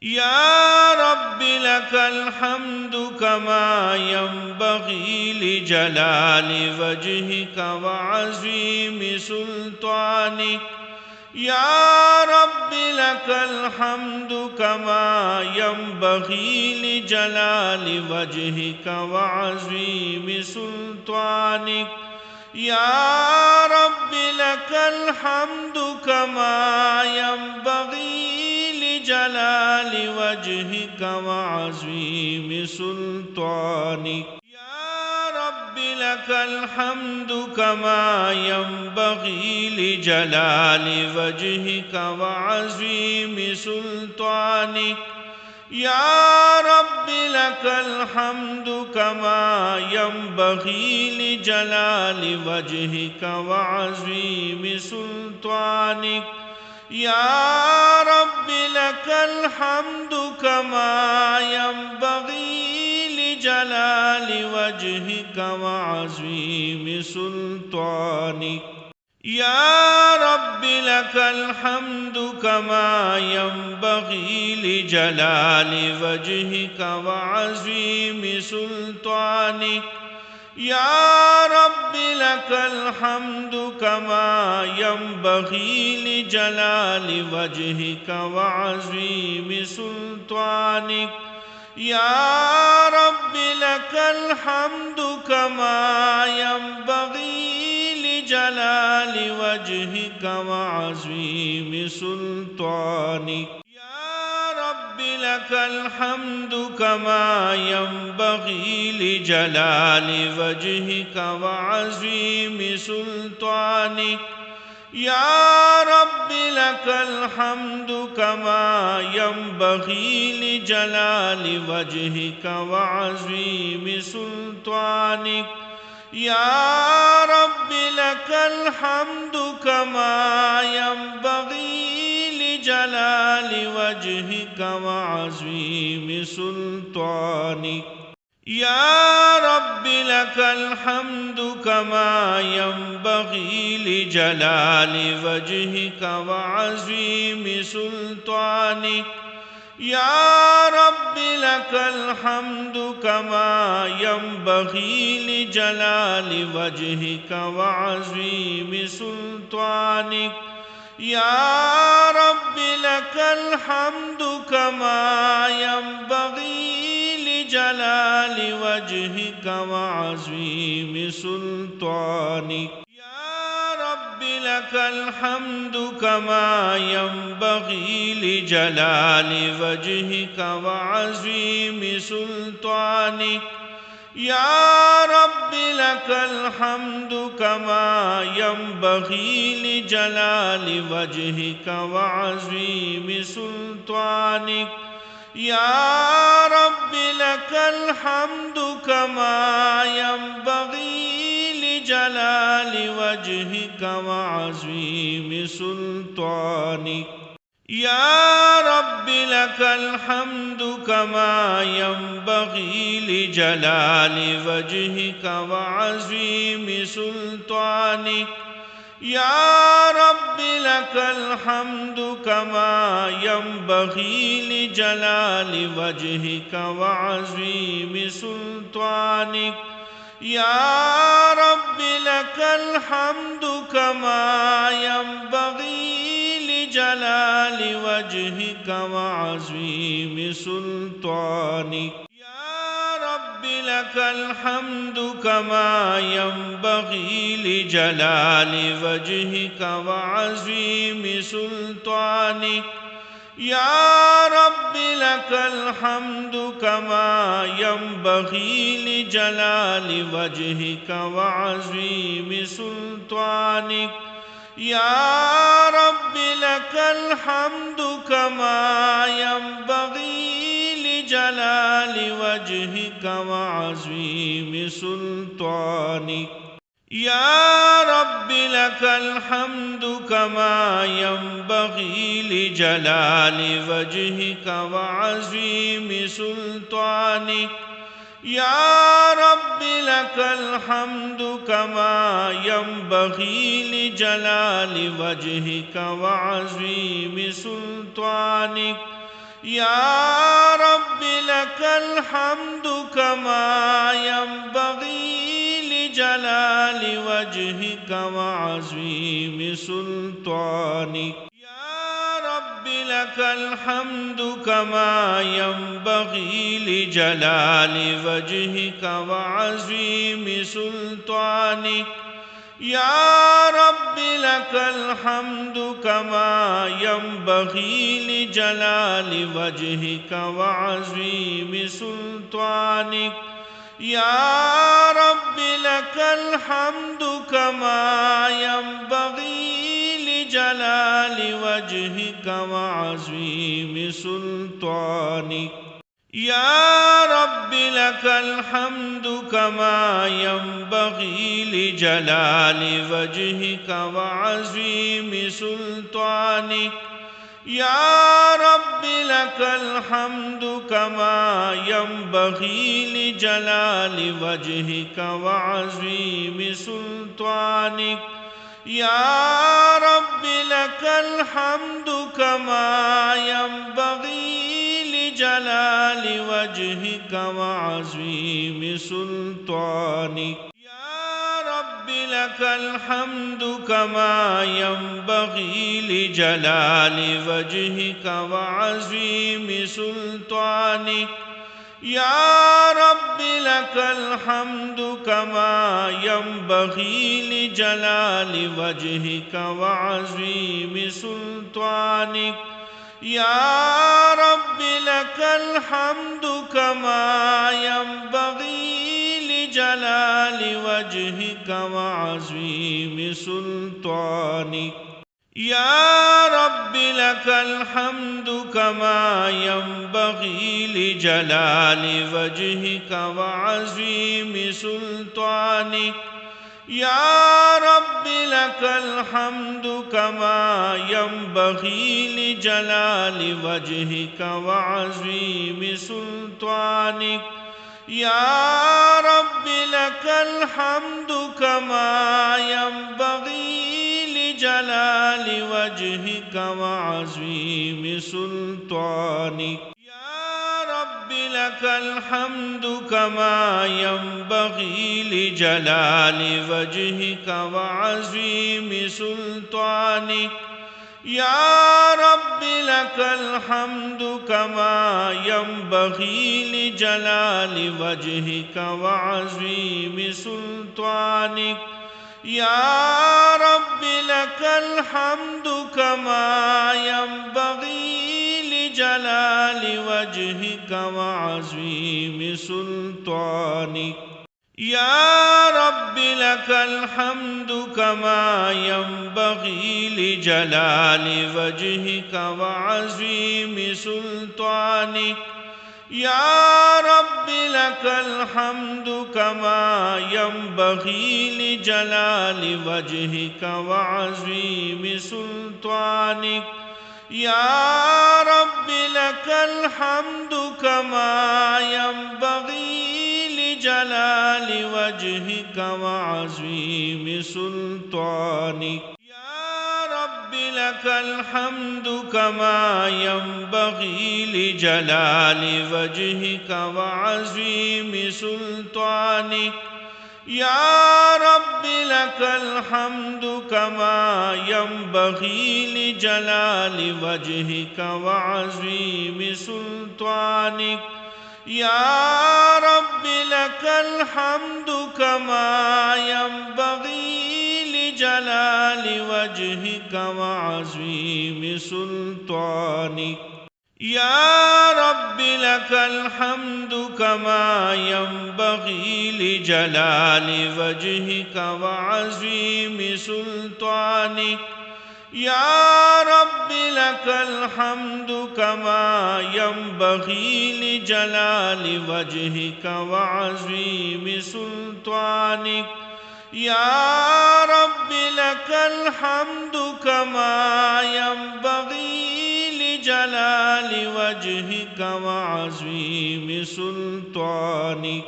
يا رب لك الحمد كما ينبغي لجلال وجهك وعظيم سلطانك. يا رب لك الحمد كما ينبغي لجلال وجهك وعظيم سلطانك. يا رب لك الحمد كما ينبغي لجلال وجهك وعظيم سلطانك. يا رب لك الحمد كما ينبغي لجلال وجهك وعظيم سلطانك. يا رب لك الحمد كما ينبغي لجلال وجهك وعظيم سلطانك. يا رب لك الحمد كما ينبغي لجلال وجهك وعظيم سلطانك. يا رب لك الحمد كما ينبغي لجلال وجهك وعظيم سلطانك. يا رب لك الحمد كما ينبغي لجلال وجهك وعظيم سلطانك. يا رب لك الحمد كما ينبغي لجلال وجهك وعظيم سلطانك. يا رب لك الحمد كما ينبغي لجلال وجهك وعظيم سلطانك. يا رب لك الحمد كما ينبغي لجلال وجهك وعظيم سلطانك. يا رب لك الحمد كما ينبغي لجلال وجهك وعظيم سلطانك. يا رب لك الحمد كما ينبغي لجلال وجهك وعظيم سلطانك. يا رب لك الحمد كما ينبغي لجلال وجهك وعظيم سلطانك. يا رب لك الحمد كما ينبغي لجلال وجهك وعظيم سلطانك. يا رب لك الحمد كما ينبغي لجلال وجهك وعظيم سلطانك. يا رب لك الحمد كما ينبغي لجلال وجهك وعظيم سلطانك. يا رب لك الحمد كما ينبغي لجلال وجهك وعظيم سلطانك. يا رب لك الحمد كما ينبغي لجلال وجهك وعظيم سلطانك. يا رب لك الحمد كما ينبغي لجلال وجهك وعظيم سلطانك. يا رب لك الحمد كما ينبغي لجلال وجهك وعظيم سلطانك. يا رب لك الحمد كما ينبغي لجلال وجهك وعظيم سلطانك. يا رب لك الحمد كما ينبغي لجلال وجهك وعظيم سلطانك. يا رب لك الحمد كما ينبغي لجلال وجهك وعظيم سلطانك. يا رب لك الحمد كما ينبغي لجلال وجهك وعظيم سلطانك. يا رب لك الحمد كما ينبغي لجلال وجهك وعظيم سلطانك. يا رب لك الحمد كما ينبغي لجلال وجهك وعظيم سلطانك. يا رب لك الحمد كما ينبغي لجلال وجهك وعظيم سلطانك. يا رب لك الحمد كما ينبغي لجلال وجهك وعظيم سلطانك. يا رب لك الحمد كما ينبغي لجلال وجهك وعظيم سلطانك. يا رب لك الحمد كما ينبغي لجلال وجهك وعظيم سلطانك. يا رب لك الحمد كما ينبغي لجلال وجهك وعظيم سلطانك. يا رب لك الحمد كما ينبغي لجلال وجهك وعظيم سلطانك. يا رب لك الحمد كما ينبغي لجلال وجهك وعظيم سلطانك. يا رب لك الحمد كما ينبغي لجلال وجهك وعظيم سلطانك. يا رب لك الحمد كما ينبغي لجلال وجهك وعظيم سلطانك. يا رب لك الحمد كما ينبغي لجلال وجهك وعظيم سلطانك. يا رب لك الحمد كما ينبغي لجلال وجهك وعظيم سلطانك. يا رب لك الحمد كما ينبغي لجلال وجهك وعظيم سلطانك. يا رب لك الحمد كما ينبغي لجلال وجهك وعظيم سلطانك. يا رب لك الحمد كما ينبغي لجلال وجهك وعظيم سلطانك. يا رب لك الحمد كما ينبغي لجلال وجهك وعظيم سلطانك. يا رب لك الحمد كما ينبغي لجلال وجهك وعظيم سلطانك. يا رب لك الحمد كما ينبغي لجلال وجهك وعظيم سلطانك. يا رب لك الحمد كما ينبغي لجلال وجهك وعظيم سلطانك. يا رب لك الحمد كما ينبغي لجلال وجهك وعظيم سلطانك. يا رب لك الحمد كما ينبغي لجلال وجهك وعظيم سلطانك. يا رب لك الحمد كما ينبغي لجلال وجهك وعظيم سلطانك. يا رب لك الحمد كما ينبغي لجلال وجهك وعظيم سلطانك. يا رب لك الحمد كما ينبغي لجلال وجهك وعظيم سلطانك. يا رب لك الحمد كما ينبغي لجلال وجهك وعظيم سلطانك.